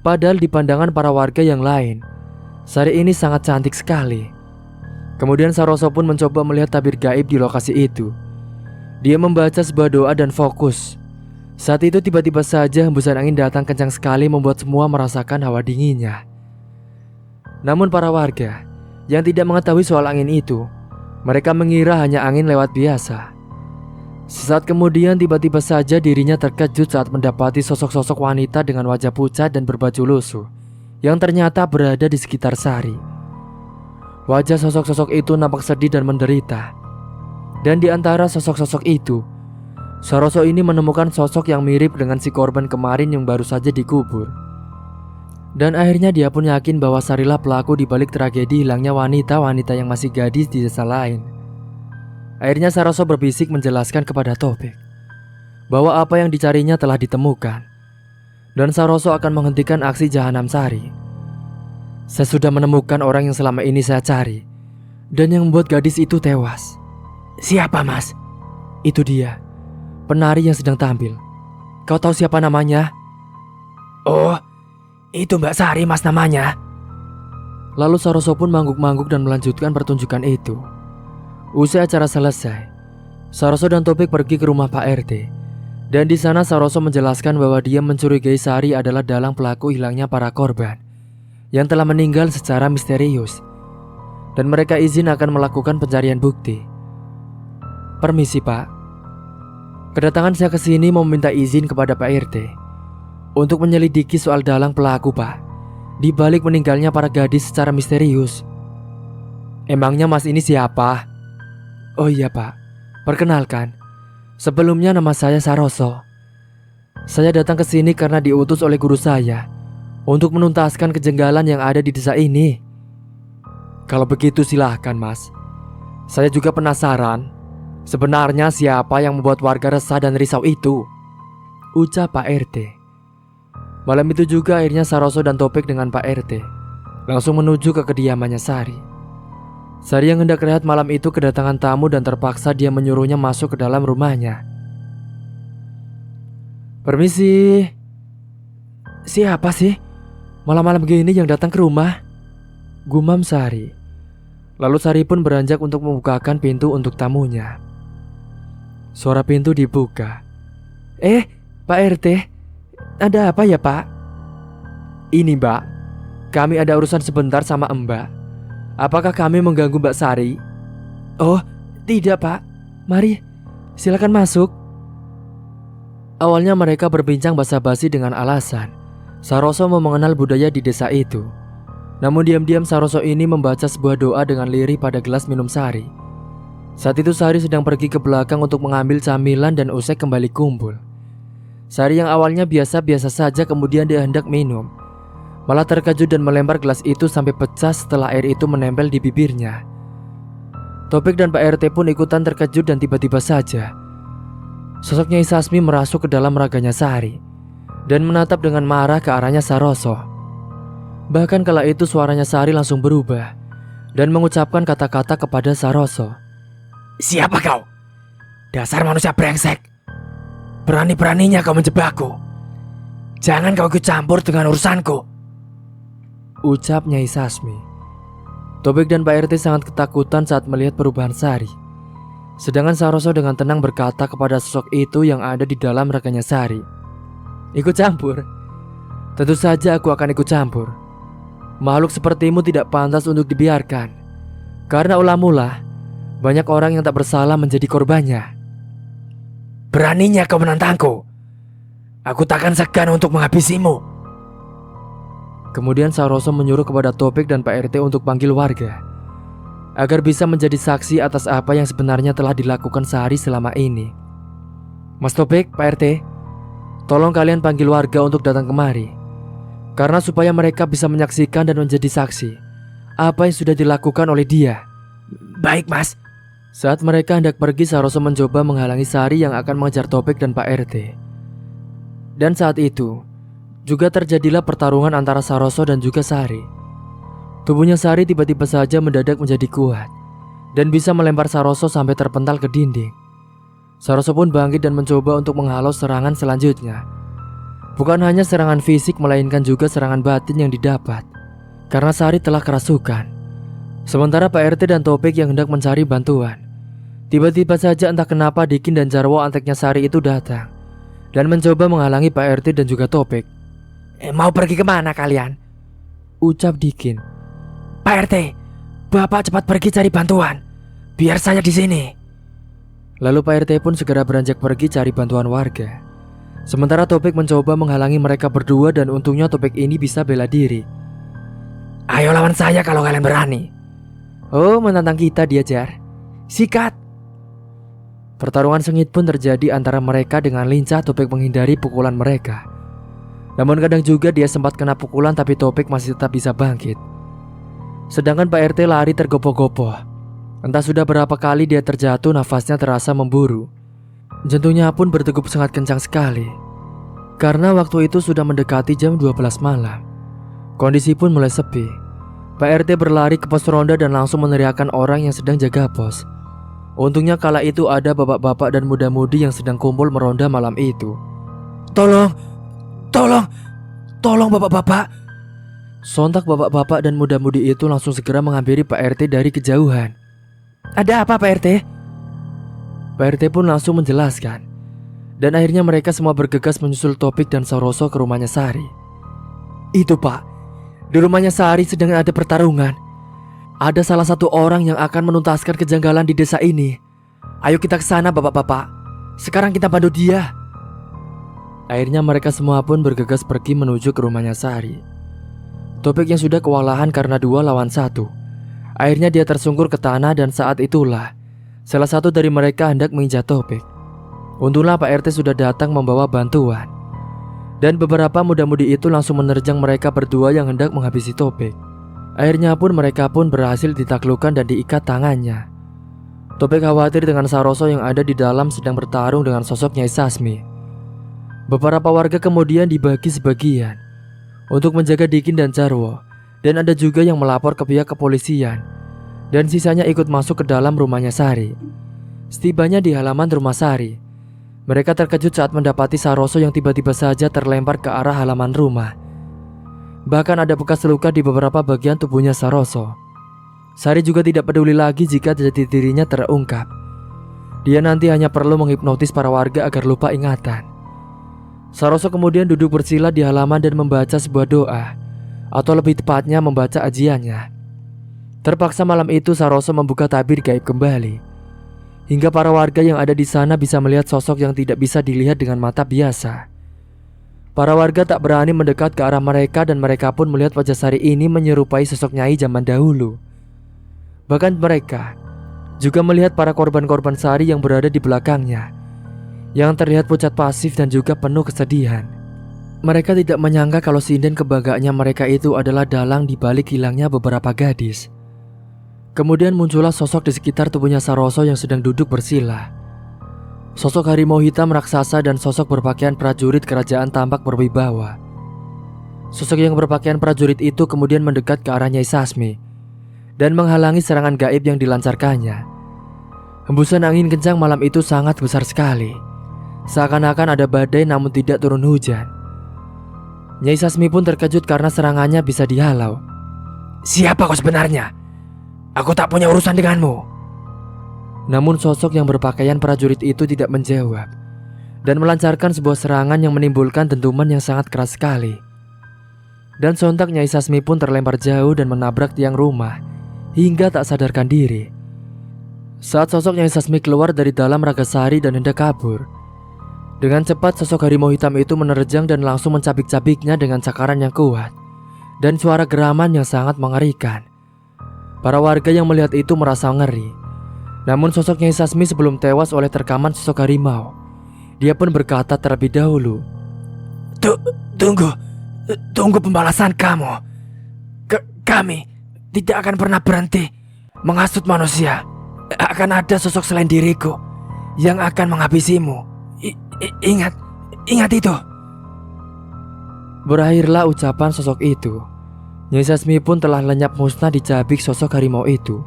Padahal di pandangan para warga yang lain, Sari ini sangat cantik sekali. Kemudian Saroso pun mencoba melihat tabir gaib di lokasi itu. Dia membaca sebuah doa dan fokus. Saat itu tiba-tiba saja hembusan angin datang kencang sekali membuat semua merasakan hawa dinginnya. Namun para warga yang tidak mengetahui soal angin itu, mereka mengira hanya angin lewat biasa. Sesaat kemudian tiba-tiba saja dirinya terkejut saat mendapati sosok-sosok wanita dengan wajah pucat dan berbaju lusuh yang ternyata berada di sekitar Sari. Wajah sosok-sosok itu nampak sedih dan menderita. Dan di antara sosok-sosok itu, Saroso ini menemukan sosok yang mirip dengan si korban kemarin yang baru saja dikubur. Dan akhirnya dia pun yakin bahwa Sarilah pelaku di balik tragedi hilangnya wanita-wanita yang masih gadis di desa lain. Akhirnya Saroso berbisik menjelaskan kepada Topik bahwa apa yang dicarinya telah ditemukan. Dan Saroso akan menghentikan aksi jahanam Sari. "Saya sudah menemukan orang yang selama ini saya cari dan yang membuat gadis itu tewas." "Siapa, Mas?" "Itu dia, penari yang sedang tampil. Kau tahu siapa namanya?" "Oh, itu Mbak Sari, Mas, namanya." Lalu Saroso pun mangguk-mangguk dan melanjutkan pertunjukan itu. Usai acara selesai, Saroso dan Topik pergi ke rumah Pak RT. Dan di sana Saroso menjelaskan bahwa dia mencurigai Sari adalah dalang pelaku hilangnya para korban yang telah meninggal secara misterius. Dan mereka izin akan melakukan pencarian bukti. "Permisi, Pak. Kedatangan saya ke sini mau meminta izin kepada Pak RT untuk menyelidiki soal dalang pelaku, Pak, di balik meninggalnya para gadis secara misterius." "Emangnya Mas ini siapa?" "Oh iya, Pak. Perkenalkan, sebelumnya nama saya Saroso. Saya datang ke sini karena diutus oleh guru saya untuk menuntaskan kejanggalan yang ada di desa ini." "Kalau begitu silahkan, Mas. Saya juga penasaran sebenarnya siapa yang membuat warga resah dan risau itu," ucap Pak RT. Malam itu juga akhirnya Saroso dan Topik dengan Pak RT langsung menuju ke kediamannya Sari. Sari yang hendak rehat malam itu kedatangan tamu dan terpaksa dia menyuruhnya masuk ke dalam rumahnya. "Permisi." "Siapa sih malam-malam gini yang datang ke rumah?" gumam Sari. Lalu Sari pun beranjak untuk membukakan pintu untuk tamunya. Suara pintu dibuka. Pak RT, ada apa ya, Pak?" "Ini, Mbak, kami ada urusan sebentar sama Mbak. Apakah kami mengganggu Mbak Sari?" "Oh, tidak, Pak. Mari, silakan masuk." Awalnya mereka berbincang basa-basi dengan alasan Saroso mau mengenal budaya di desa itu. Namun diam-diam Saroso ini membaca sebuah doa dengan lirih pada gelas minum Sari. Saat itu Sari sedang pergi ke belakang untuk mengambil camilan dan usai kembali kumpul. Sari yang awalnya biasa-biasa saja kemudian dia hendak minum, malah terkejut dan melempar gelas itu sampai pecah setelah air itu menempel di bibirnya. Topik dan Pak RT pun ikutan terkejut dan tiba-tiba saja sosok Nyai Sasmi merasuk ke dalam raganya Sari dan menatap dengan marah ke arahnya Saroso. Bahkan kala itu suaranya Sari langsung berubah dan mengucapkan kata-kata kepada Saroso. "Siapa kau? Dasar manusia brengsek. Berani-beraninya kau menjebakku. Jangan kau ikut campur dengan urusanku," ucap Nyai Sasmi. Topik dan Pak RT sangat ketakutan saat melihat perubahan Sari. Sedangkan Saroso dengan tenang berkata kepada sosok itu yang ada di dalam rekannya Sari, "Ikut campur? Tentu saja aku akan ikut campur. Makhluk sepertimu tidak pantas untuk dibiarkan. Karena ulah mula, banyak orang yang tak bersalah menjadi korbannya." Beraninya kau menantangku. Aku takkan segan untuk menghabisimu. Kemudian Saroso menyuruh kepada Topik dan Pak RT untuk panggil warga agar bisa menjadi saksi atas apa yang sebenarnya telah dilakukan Sari selama ini. "Mas Topik, Pak RT, tolong kalian panggil warga untuk datang kemari, karena supaya mereka bisa menyaksikan dan menjadi saksi apa yang sudah dilakukan oleh dia." Baik, Mas. Saat mereka hendak pergi, Saroso mencoba menghalangi Sari yang akan mengejar Topik dan Pak RT. Dan saat itu juga terjadilah pertarungan antara Saroso dan juga Sari. Tubuhnya Sari tiba-tiba saja mendadak menjadi kuat dan bisa melempar Saroso sampai terpental ke dinding. Saroso pun bangkit dan mencoba untuk menghalau serangan selanjutnya. Bukan hanya serangan fisik melainkan juga serangan batin yang didapat, karena Sari telah kerasukan. Sementara Pak RT dan Topik yang hendak mencari bantuan, tiba-tiba saja entah kenapa Dikin dan Jarwo anteknya Sari itu datang dan mencoba menghalangi Pak RT dan juga Topik. Mau pergi kemana kalian? Ucap Dikin. Pak RT, Bapak cepat pergi cari bantuan. Biar saya di sini. Lalu Pak RT pun segera beranjak pergi cari bantuan warga. Sementara Topik mencoba menghalangi mereka berdua dan untungnya Topik ini bisa bela diri. Ayo lawan saya kalau kalian berani. Oh, menantang kita dia, Jar. Sikat. Pertarungan sengit pun terjadi antara mereka. Dengan lincah Topik menghindari pukulan mereka. Namun kadang juga dia sempat kena pukulan tapi Topik masih tetap bisa bangkit. Sedangkan Pak RT lari tergopoh-gopoh. Entah sudah berapa kali dia terjatuh, nafasnya terasa memburu. Jantungnya pun berdegup sangat kencang sekali. Karena waktu itu sudah mendekati jam 12 malam. Kondisi pun mulai sepi. Pak RT berlari ke pos ronda dan langsung meneriakkan orang yang sedang jaga pos. Untungnya kala itu ada bapak-bapak dan muda-mudi yang sedang kumpul meronda malam itu. Tolong bapak-bapak. Sontak bapak-bapak dan muda-mudi itu langsung segera menghampiri Pak RT dari kejauhan. Ada apa Pak RT? Pak RT pun langsung menjelaskan. Dan akhirnya mereka semua bergegas menyusul Topik dan Saroso ke rumahnya Sari. Itu Pak, di rumahnya Sari sedang ada pertarungan. Ada salah satu orang yang akan menuntaskan kejanggalan di desa ini. Ayo kita ke sana bapak-bapak. Sekarang kita bantu dia. Akhirnya mereka semua pun bergegas pergi menuju ke rumahnya Sari. Topik yang sudah kewalahan karena 2 lawan 1. Akhirnya dia tersungkur ke tanah dan saat itulah salah satu dari mereka hendak menginjak Topik. Untunglah Pak RT sudah datang membawa bantuan. Dan beberapa muda-mudi itu langsung menerjang mereka berdua yang hendak menghabisi Topik. Akhirnya pun mereka pun berhasil ditaklukkan dan diikat tangannya. Topik khawatir dengan Saroso yang ada di dalam sedang bertarung dengan sosok Nyai Sasmi. Beberapa warga kemudian dibagi sebagian untuk menjaga Dikin dan Jarwo, dan ada juga yang melapor ke pihak kepolisian, dan sisanya ikut masuk ke dalam rumahnya Sari. Setibanya di halaman rumah Sari, mereka terkejut saat mendapati Saroso yang tiba-tiba saja terlempar ke arah halaman rumah. Bahkan ada bekas luka di beberapa bagian tubuhnya Saroso. Sari juga tidak peduli lagi jika jati dirinya terungkap. Dia nanti hanya perlu menghipnotis para warga agar lupa ingatan. Saroso kemudian duduk bersila di halaman dan membaca sebuah doa, atau lebih tepatnya membaca ajiannya. Terpaksa malam itu Saroso membuka tabir gaib kembali, hingga para warga yang ada di sana bisa melihat sosok yang tidak bisa dilihat dengan mata biasa. Para warga tak berani mendekat ke arah mereka dan mereka pun melihat wajah Sari ini menyerupai sosok Nyai zaman dahulu. Bahkan mereka juga melihat para korban-korban Sari yang berada di belakangnya, yang terlihat pucat pasif dan juga penuh kesedihan. Mereka tidak menyangka kalau sinden kebanggaannya mereka itu adalah dalang di balik hilangnya beberapa gadis. Kemudian muncullah sosok di sekitar tubuhnya Saroso yang sedang duduk bersila. Sosok harimau hitam raksasa dan sosok berpakaian prajurit kerajaan tampak berwibawa. Sosok yang berpakaian prajurit itu kemudian mendekat ke arah Nyai Sasmi dan menghalangi serangan gaib yang dilancarkannya. Hembusan angin kencang malam itu sangat besar sekali. Seakan-akan ada badai namun tidak turun hujan. Nyai Sasmi pun terkejut karena serangannya bisa dihalau. Siapa kau sebenarnya? Aku tak punya urusan denganmu. Namun sosok yang berpakaian prajurit itu tidak menjawab dan melancarkan sebuah serangan yang menimbulkan dentuman yang sangat keras sekali. Dan sontak Nyai Sasmi pun terlempar jauh dan menabrak tiang rumah hingga tak sadarkan diri. Saat sosok Nyai Sasmi keluar dari dalam Ragasari dan hendak kabur, dengan cepat sosok harimau hitam itu menerjang dan langsung mencabik-cabiknya dengan cakaran yang kuat dan suara geraman yang sangat mengerikan. Para warga yang melihat itu merasa ngeri. Namun sosok Nyai Sasmi sebelum tewas oleh terkaman sosok harimau, dia pun berkata terlebih dahulu, Tunggu pembalasan kamu. Kami tidak akan pernah berhenti menghasut manusia. Akan ada sosok selain diriku yang akan menghabisimu. Ingat itu. Berakhirlah ucapan sosok itu. Nyai Sasmi pun telah lenyap musnah di cabik sosok harimau itu.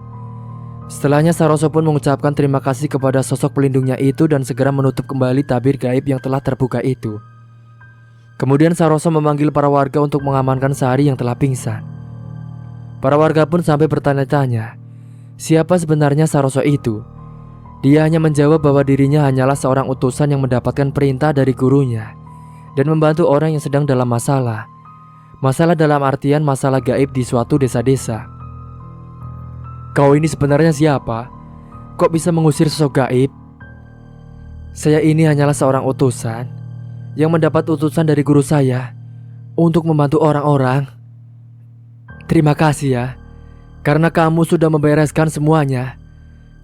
Setelahnya Saroso pun mengucapkan terima kasih kepada sosok pelindungnya itu dan segera menutup kembali tabir gaib yang telah terbuka itu. Kemudian Saroso memanggil para warga untuk mengamankan Sari yang telah pingsan. Para warga pun sampai bertanya-tanya, siapa sebenarnya Saroso itu? Dia hanya menjawab bahwa dirinya hanyalah seorang utusan yang mendapatkan perintah dari gurunya dan membantu orang yang sedang dalam masalah. Masalah dalam artian masalah gaib di suatu desa-desa. Kau ini sebenarnya siapa? Kok bisa mengusir sosok gaib? Saya ini hanyalah seorang utusan yang mendapat utusan dari guru saya untuk membantu orang-orang. Terima kasih ya, karena kamu sudah membereskan semuanya.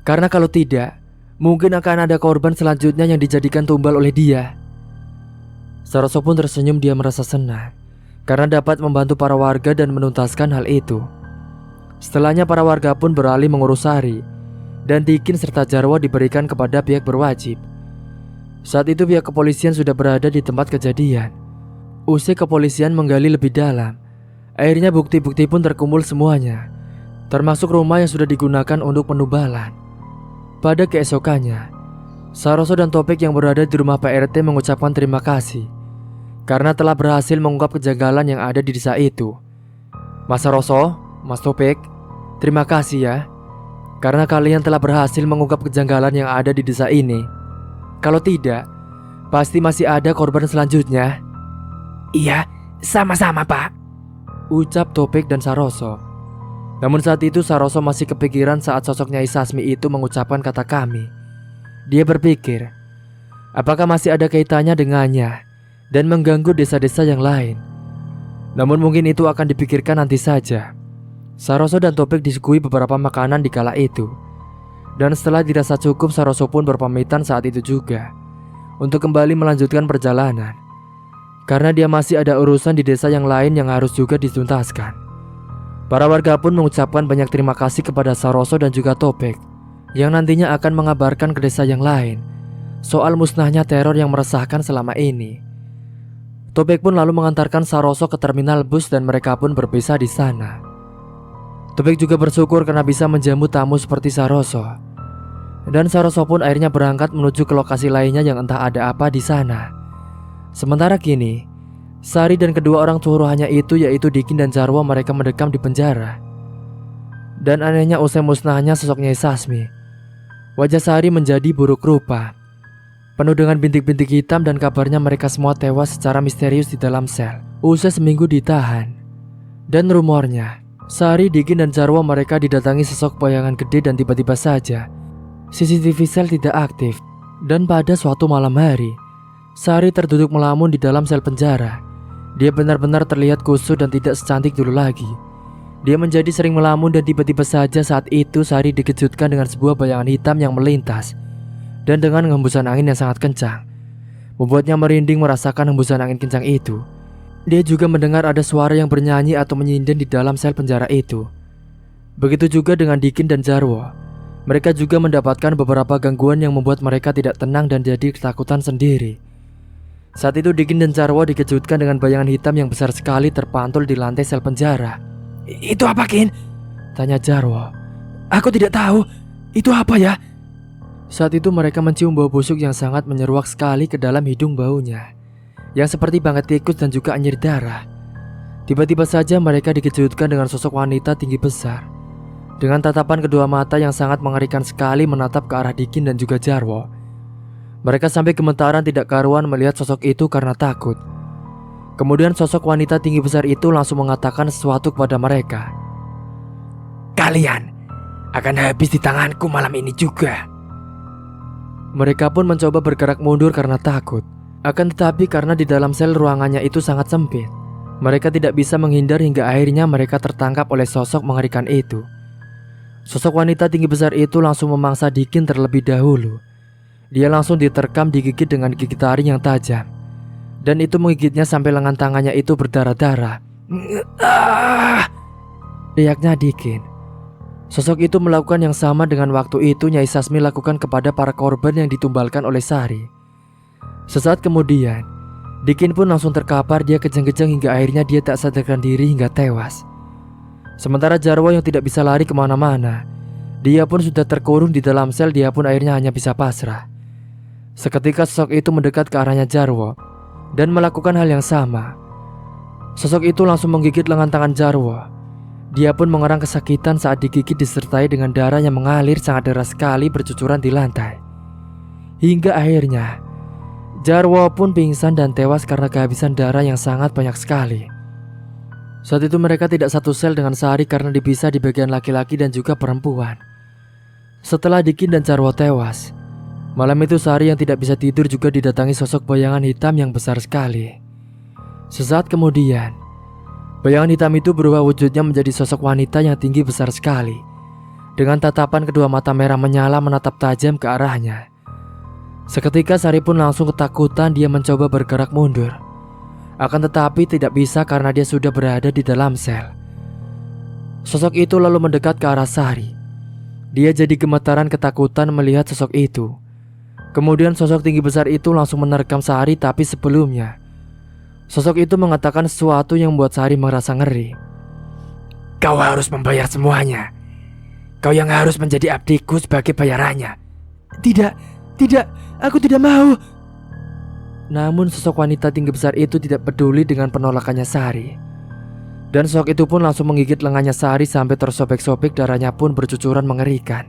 Karena kalau tidak, mungkin akan ada korban selanjutnya yang dijadikan tumbal oleh dia. Saroso pun tersenyum, dia merasa senang karena dapat membantu para warga dan menuntaskan hal itu. Setelahnya para warga pun beralih mengurus Sari dan Dikin serta Jarwo diberikan kepada pihak berwajib. Saat itu pihak kepolisian sudah berada di tempat kejadian. Usai kepolisian menggali lebih dalam, akhirnya bukti-bukti pun terkumpul semuanya, termasuk rumah yang sudah digunakan untuk penubalan. Pada keesokannya, Saroso dan Topik yang berada di rumah Pak RT mengucapkan terima kasih karena telah berhasil mengungkap kejanggalan yang ada di desa itu. Mas Saroso, Mas Topik, terima kasih ya, karena kalian telah berhasil mengungkap kejanggalan yang ada di desa ini. Kalau tidak, pasti masih ada korban selanjutnya. Iya, sama-sama Pak, ucap Topik dan Saroso. Namun saat itu Saroso masih kepikiran saat sosok Nyai Sasmi itu mengucapkan kata kami. Dia berpikir, apakah masih ada kaitannya dengannya dan mengganggu desa-desa yang lain. Namun mungkin itu akan dipikirkan nanti saja. Saroso dan Topik disuguhi beberapa makanan di kala itu. Dan setelah dirasa cukup, Saroso pun berpamitan saat itu juga untuk kembali melanjutkan perjalanan, karena dia masih ada urusan di desa yang lain yang harus juga dituntaskan. Para warga pun mengucapkan banyak terima kasih kepada Saroso dan juga Topik yang nantinya akan mengabarkan ke desa yang lain soal musnahnya teror yang meresahkan selama ini. Topik pun lalu mengantarkan Saroso ke terminal bus dan mereka pun berpisah di sana. Topik juga bersyukur karena bisa menjamu tamu seperti Saroso. Dan Saroso pun akhirnya berangkat menuju ke lokasi lainnya yang entah ada apa di sana. Sementara kini, Sari dan kedua orang suruhannya itu yaitu Dikin dan Jarwo mereka mendekam di penjara. Dan anehnya usai musnahnya sosok Nyai Sasmi, wajah Sari menjadi buruk rupa, penuh dengan bintik-bintik hitam dan kabarnya mereka semua tewas secara misterius di dalam sel usai seminggu ditahan. Dan rumornya, Sari, Dikin dan Jarwo mereka didatangi sosok bayangan gede dan tiba-tiba saja CCTV sel tidak aktif. Dan pada suatu malam hari, Sari terduduk melamun di dalam sel penjara. Dia benar-benar terlihat kusut dan tidak secantik dulu lagi. Dia menjadi sering melamun dan tiba-tiba saja saat itu Sari dikejutkan dengan sebuah bayangan hitam yang melintas dan dengan hembusan angin yang sangat kencang, membuatnya merinding merasakan hembusan angin kencang itu. Dia juga mendengar ada suara yang bernyanyi atau menyinden di dalam sel penjara itu. Begitu juga dengan Dikin dan Jarwo. Mereka juga mendapatkan beberapa gangguan yang membuat mereka tidak tenang dan jadi ketakutan sendiri. Saat itu Dikin dan Jarwo dikejutkan dengan bayangan hitam yang besar sekali terpantul di lantai sel penjara. Itu apa, Kin? Tanya Jarwo. Aku tidak tahu. Itu apa ya? Saat itu mereka mencium bau busuk yang sangat menyeruak sekali ke dalam hidung baunya, yang seperti banget tikus dan juga anyir darah. Tiba-tiba saja mereka dikejutkan dengan sosok wanita tinggi besar dengan tatapan kedua mata yang sangat mengerikan sekali menatap ke arah Dikin dan juga Jarwo. Mereka sampai gemetaran tidak karuan melihat sosok itu karena takut. Kemudian sosok wanita tinggi besar itu langsung mengatakan sesuatu kepada mereka. Kalian akan habis di tanganku malam ini juga. Mereka pun mencoba bergerak mundur karena takut. Akan tetapi karena di dalam sel ruangannya itu sangat sempit, mereka tidak bisa menghindar hingga akhirnya mereka tertangkap oleh sosok mengerikan itu. Sosok wanita tinggi besar itu langsung memangsa Dikin terlebih dahulu. Dia langsung diterkam digigit dengan gigi taring yang tajam. Dan itu menggigitnya sampai lengan tangannya itu berdarah-darah. Teriaknya Dikin. Sosok itu melakukan yang sama dengan waktu itu Nyai Sasmi lakukan kepada para korban yang ditumbalkan oleh Sari. Sesaat kemudian, Dikin pun langsung terkapar, dia kejang-kejang hingga akhirnya dia tak sadarkan diri hingga tewas. Sementara Jarwo yang tidak bisa lari kemana-mana, dia pun sudah terkurung di dalam sel, dia pun akhirnya hanya bisa pasrah. Seketika sosok itu mendekat ke arahnya Jarwo dan melakukan hal yang sama. Sosok itu langsung menggigit lengan tangan Jarwo. Dia pun mengerang kesakitan saat digigit disertai dengan darah yang mengalir sangat deras sekali bercucuran di lantai. Hingga akhirnya Jarwo pun pingsan dan tewas karena kehabisan darah yang sangat banyak sekali. Saat itu mereka tidak satu sel dengan Sari karena dipisah di bagian laki-laki dan juga perempuan. Setelah Dikin dan Jarwo tewas, malam itu Sari yang tidak bisa tidur juga didatangi sosok bayangan hitam yang besar sekali. Sesaat kemudian, bayangan hitam itu berubah wujudnya menjadi sosok wanita yang tinggi besar sekali. Dengan tatapan kedua mata merah menyala menatap tajam ke arahnya. Seketika Sari pun langsung ketakutan, dia mencoba bergerak mundur. Akan tetapi tidak bisa karena dia sudah berada di dalam sel. Sosok itu lalu mendekat ke arah Sari. Dia jadi gemetaran ketakutan melihat sosok itu. Kemudian sosok tinggi besar itu langsung menerkam Sari, tapi sebelumnya sosok itu mengatakan sesuatu yang membuat Sari merasa ngeri. Kau harus membayar semuanya. Kau yang harus menjadi abdiku sebagai bayarannya. Tidak, aku tidak mau. Namun sosok wanita tinggi besar itu tidak peduli dengan penolakannya Sari. Dan sosok itu pun langsung menggigit lengannya Sari sampai tersobek-sobek, darahnya pun bercucuran mengerikan.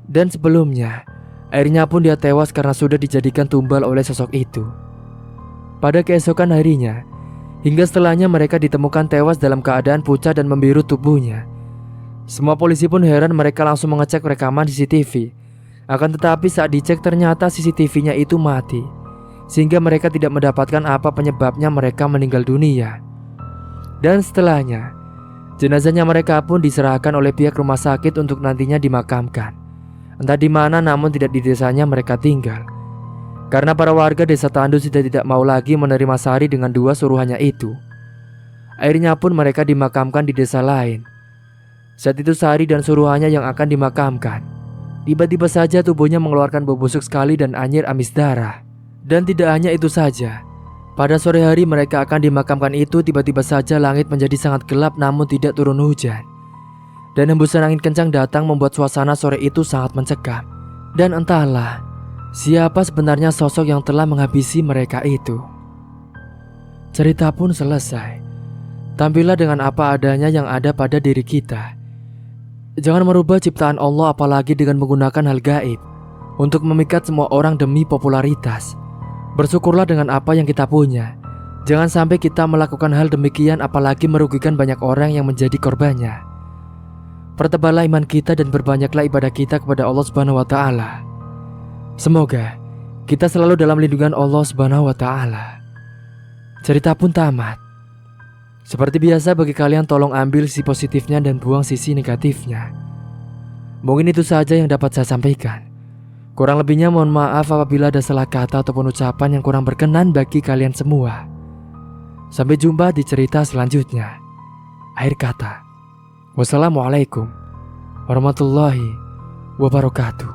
Dan sebelumnya, akhirnya pun dia tewas karena sudah dijadikan tumbal oleh sosok itu. Pada keesokan harinya, hingga setelahnya mereka ditemukan tewas dalam keadaan pucat dan membiru tubuhnya. Semua polisi pun heran, mereka langsung mengecek rekaman CCTV. Akan tetapi saat dicek ternyata CCTV-nya itu mati. Sehingga mereka tidak mendapatkan apa penyebabnya mereka meninggal dunia. Dan setelahnya, jenazahnya mereka pun diserahkan oleh pihak rumah sakit untuk nantinya dimakamkan. Entah di mana, namun tidak di desanya mereka tinggal. Karena para warga desa Tandu sudah tidak mau lagi menerima Sari dengan dua suruhannya itu. Akhirnya pun mereka dimakamkan di desa lain. Saat itu Sari dan suruhannya yang akan dimakamkan. Tiba-tiba saja tubuhnya mengeluarkan bau busuk sekali dan anyir amis darah. Dan tidak hanya itu saja, pada sore hari mereka akan dimakamkan itu, tiba-tiba saja langit menjadi sangat gelap namun tidak turun hujan. Dan hembusan angin kencang datang membuat suasana sore itu sangat mencekam. Dan entahlah siapa sebenarnya sosok yang telah menghabisi mereka itu. Cerita pun selesai. Tampillah dengan apa adanya yang ada pada diri kita. Jangan merubah ciptaan Allah apalagi dengan menggunakan hal gaib untuk memikat semua orang demi popularitas. Bersyukurlah dengan apa yang kita punya. Jangan sampai kita melakukan hal demikian apalagi merugikan banyak orang yang menjadi korbannya. Perteballah iman kita dan berbanyaklah ibadah kita kepada Allah Subhanahu wa taala. Semoga kita selalu dalam lindungan Allah Subhanahu wa taala. Cerita pun tamat. Seperti biasa bagi kalian tolong ambil sisi positifnya dan buang sisi negatifnya. Mungkin itu saja yang dapat saya sampaikan. Kurang lebihnya mohon maaf apabila ada salah kata ataupun ucapan yang kurang berkenan bagi kalian semua. Sampai jumpa di cerita selanjutnya. Akhir kata, wassalamualaikum warahmatullahi wabarakatuh.